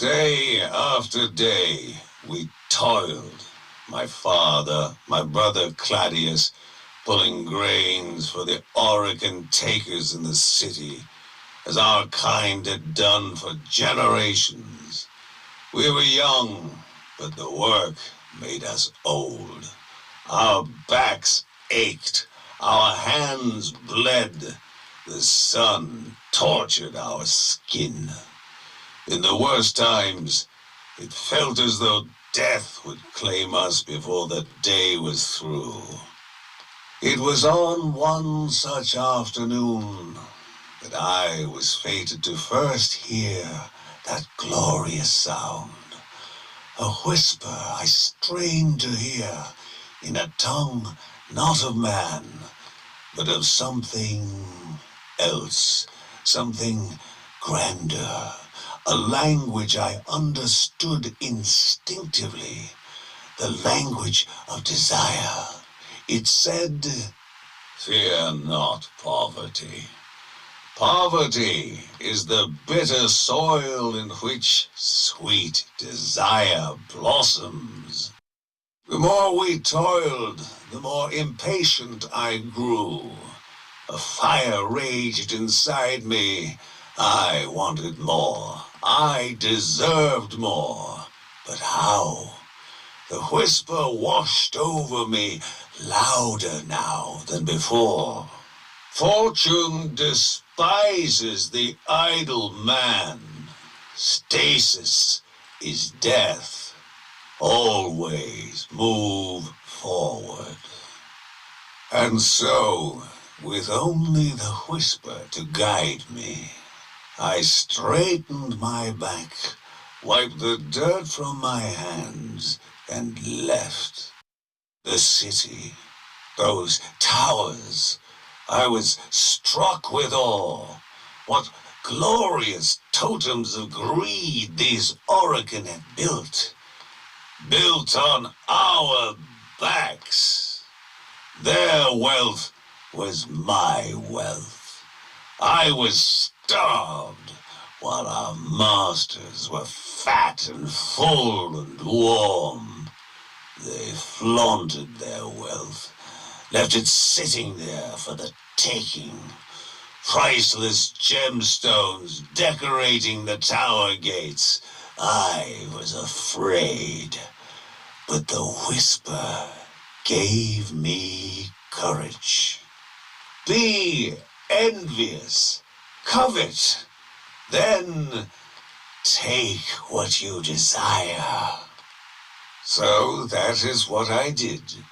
Day after day, we toiled. My father, my brother Claudius, pulling grains for the Orican takers in the city, as our kind had done for generations. We were young, but the work made us old. Our backs ached, our hands bled, the sun tortured our skin. In the worst times, it felt as though death would claim us before the day was through. It was on one such afternoon that I was fated to first hear that glorious sound. A whisper I strained to hear in a tongue not of man, but of something else, something grander. A language I understood instinctively, the language of desire. It said, "Fear not poverty. Poverty is the bitter soil in which sweet desire blossoms." The more we toiled, the more impatient I grew. A fire raged inside me. I wanted more. I deserved more. But how? The whisper washed over me, louder now than before. Fortune despises the idle man. Stasis is death. Always move forward. And so, with only the whisper to guide me, I straightened my back, wiped the dirt from my hands, and left. The city, those towers, I was struck with awe. What glorious totems of greed these Orican had built. Built on our backs. Their wealth was my wealth. I was starved, while our masters were fat and full and warm. They flaunted their wealth, left it sitting there for the taking. Priceless gemstones decorating the tower gates. I was afraid, but the whisper gave me courage. Be envious. Covet, then take what you desire. So that is what I did.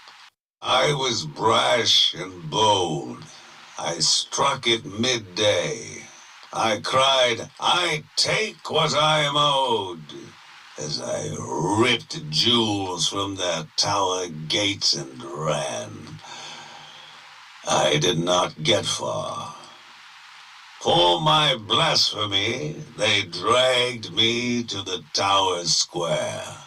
I was brash and bold. I struck it midday. I cried, "I take what I am owed," as I ripped jewels from their tower gates and ran. I did not get far. For my blasphemy, they dragged me to the tower square,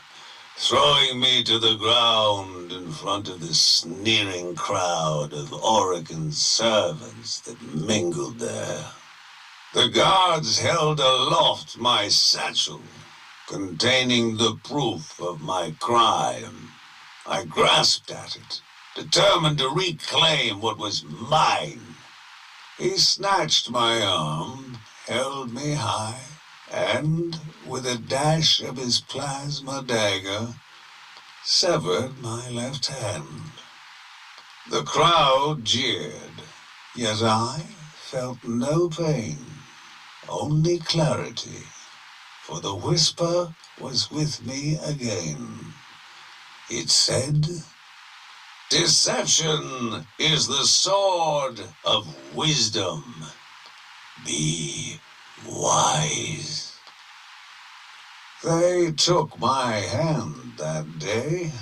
throwing me to the ground in front of the sneering crowd of Orican servants that mingled there. The guards held aloft my satchel, containing the proof of my crime. I grasped at it, determined to reclaim what was mine. He snatched my arm, held me high, and, with a dash of his plasma dagger, severed my left hand. The crowd jeered, yet I felt no pain, only clarity, for the whisper was with me again. It said, "Deception is the sword of wisdom. Be wise." They took my hand that day,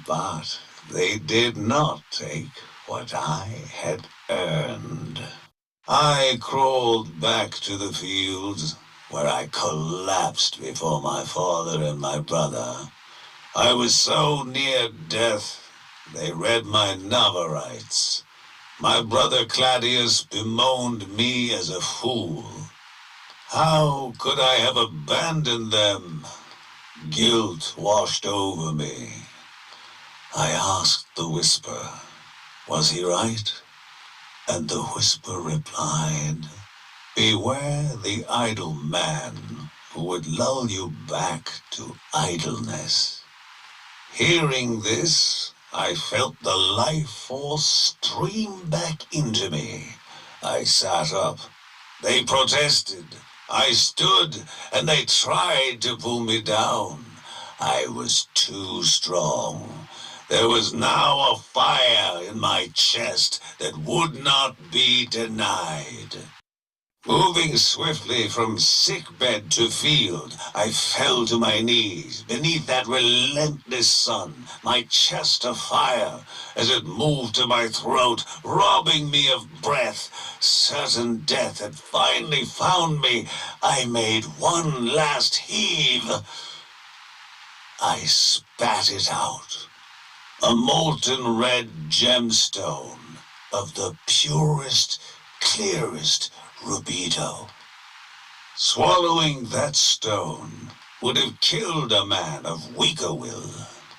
but they did not take what I had earned. I crawled back to the fields, where I collapsed before my father and my brother. I was so near death, they read my Navarites. My brother Claudius bemoaned me as a fool. How could I have abandoned them? Guilt washed over me. I asked the Whisper, was he right? And the Whisper replied, beware the idle man who would lull you back to idleness. Hearing this, I felt the life force stream back into me. I sat up. They protested. I stood, and they tried to pull me down. I was too strong. There was now a fire in my chest that would not be denied. Moving swiftly from sickbed to field, I fell to my knees beneath that relentless sun, my chest afire as it moved to my throat, robbing me of breath. Certain death had finally found me. I made one last heave. I spat it out. A molten red gemstone of the purest, clearest rubido. Swallowing that stone would have killed a man of weaker will,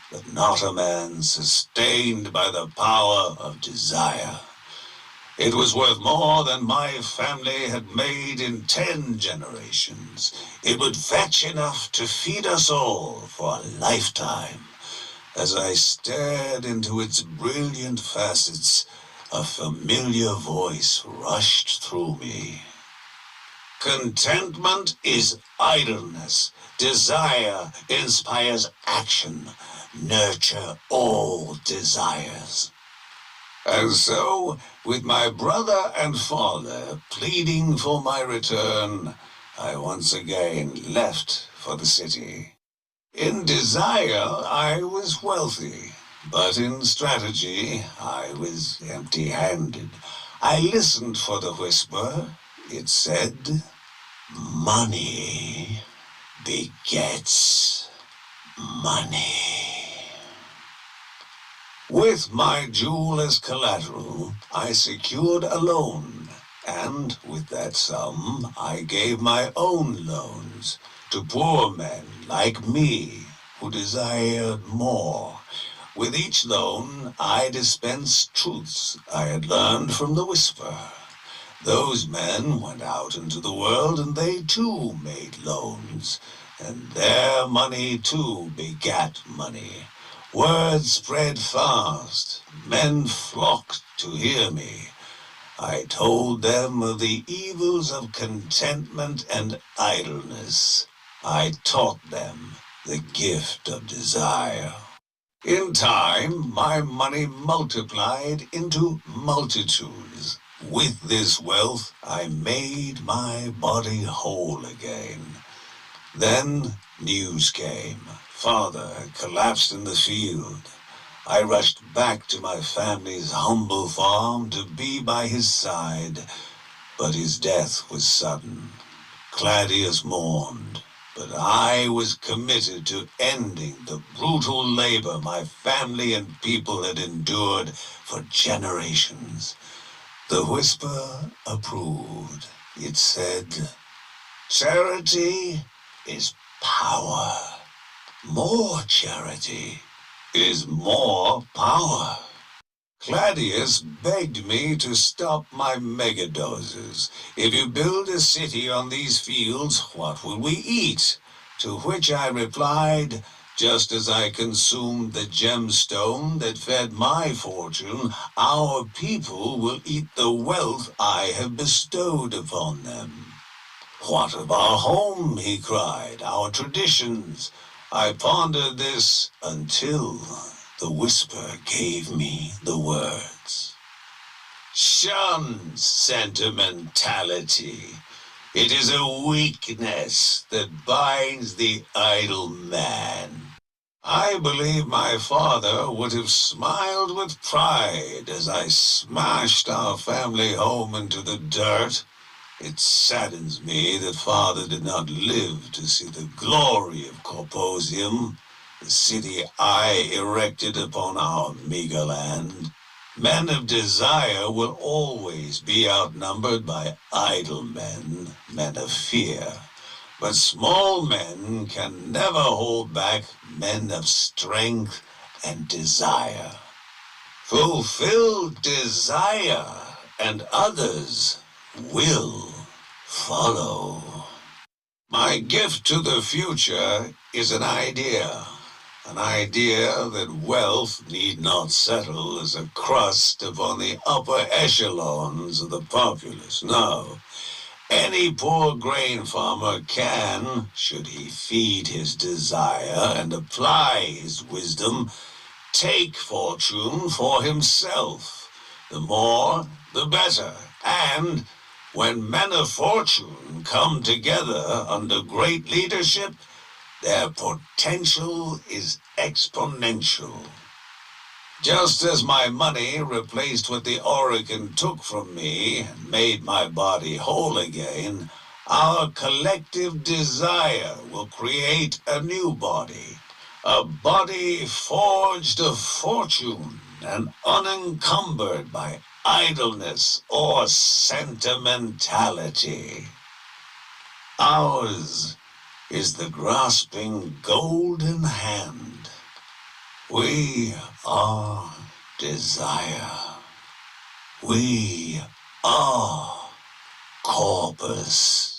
but not a man sustained by the power of desire. It was worth more than my family had made in 10 generations. It would fetch enough to feed us all for a lifetime. As I stared into its brilliant facets, a familiar voice rushed through me. Contentment is idleness. Desire inspires action. Nurture all desires. And so, with my brother and father pleading for my return, I once again left for the city. In desire, I was wealthy, but in strategy, I was empty-handed. I listened for the Whisper. It said, money begets money. With my jewel as collateral, I secured a loan, and with that sum, I gave my own loans to poor men like me who desired more. With each loan, I dispensed truths I had learned from the Whisper. Those men went out into the world, and they too made loans, and their money too begat money. Word spread fast. Men flocked to hear me. I told them of the evils of contentment and idleness. I taught them the gift of desire. In time, my money multiplied into multitudes. With this wealth, I made my body whole again. Then news came. Father had collapsed in the field. I rushed back to my family's humble farm to be by his side, but his death was sudden. Claudius mourned, but I was committed to ending the brutal labor my family and people had endured for generations. The Whisper approved. It said, charity is power. More charity is more power. Claudius begged me to stop my megadoses. If you build a city on these fields, what will we eat? To which I replied, just as I consumed the gemstone that fed my fortune, our people will eat the wealth I have bestowed upon them. What of our home, he cried, our traditions? I pondered this until the Whisper gave me the words. Shun sentimentality. It is a weakness that binds the idle man. I believe my father would have smiled with pride as I smashed our family home into the dirt. It saddens me that father did not live to see the glory of Corposium, the city I erected upon our meager land. Men of desire will always be outnumbered by idle men, men of fear. But small men can never hold back men of strength and desire. Fulfill desire, and others will follow. My gift to the future is an idea that wealth need not settle as a crust upon the upper echelons of the populace. No, any poor grain farmer can, should he feed his desire and apply his wisdom, take fortune for himself. The more, the better. And when men of fortune come together under great leadership, their potential is exponential. Just as my money replaced what the Oregon took from me and made my body whole again, our collective desire will create a new body. A body forged of fortune and unencumbered by idleness or sentimentality. Ours is the grasping golden hand. We are desire. We are corpus.